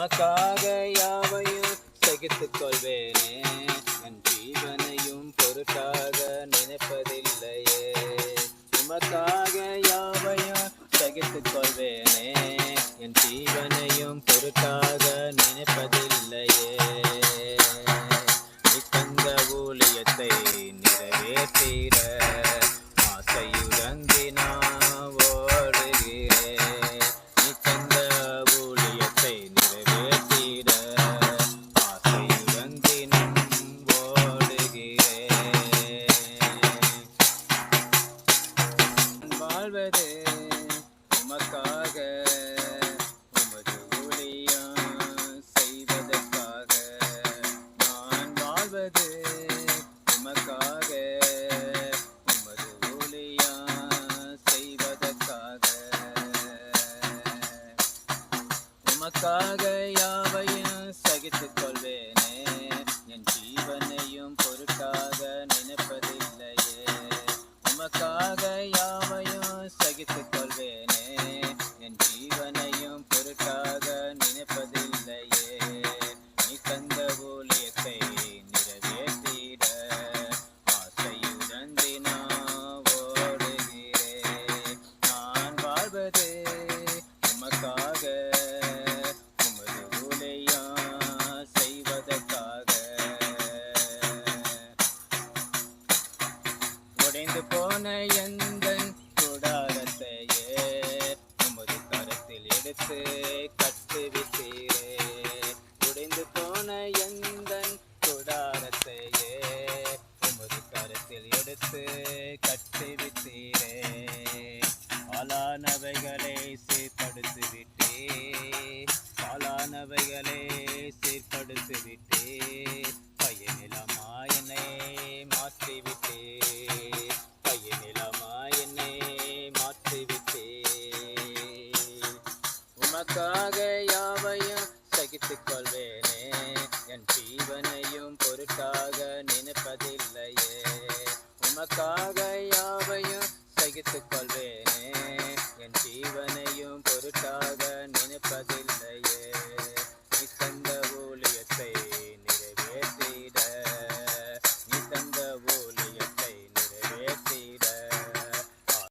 உமக்காக யாவையும் சகித்துக் கொள்வேனே, என் ஜீவனையும் பொருட்டாக நினைப்பதில்லையே. உமக்காக யாவையும் சகித்துக் கொள்வேனே, என் ஜீவனையும் பொருட்டாக நினைப்பதில்லையே. நீ தந்த ஊழியத்தை நிறைவேற்றிட ஆசையுடன் தினம் ஓடுகிறேன். நீ தந்த ஊழியத்தை நிறைவேற்றிட ஆசையுடன் தினம் ஓடுகிறேன். வாழ்வது உமக்காக, உமது ஊழியம் செய்வதற்காக. நான் வாழ்வது உமக்காக, உமது ஊழியம் செய்வதற்காக. உமக்காக யாவையும் சகித்துக் கொள்வேனே, என் ஜீவனையும் பொருட்டாக நினைப்பதில்லையே. உமக்காக யாவையும் சகித்துக் கொள்வேனே, என் ஜீவனையும் பொருட்டாக நினைப்பதில்லையே. நீ தந்த ஊழியத்தை நிறைவேற்றிட ஆசையுடன் தினம் ஓடுகிறேன். நான் வாழ்வது உமக்காக, உமது ஊழியம் செய்வதற்காக. உடைந்து போன எந்தன் கூடாரத்தையே உமது கரத்தில் எடுத்து கட்டுவித்தீரே. உடைந்து போன எந்தன் கூடாரத்தையே உமது கரத்தில் எடுத்து கட்டுவித்தீரே. ஆளானவைகளை சீர்படுத்திவிட்டே, ஆளானவைகளை சீர்படுத்திவிட்டே. பயனிலமாயனை மாற்றிவிட்டே, பயனிலமாயனை மாற்றிவிட்டே. உமக்காக யாவையும் சகித்துக் கொள்வேனே, என் ஜீவனையும் பொருட்டாக நினைப்பதில்லையே. உமக்காக யாவையும் சகித்துக் கொள்வேன்.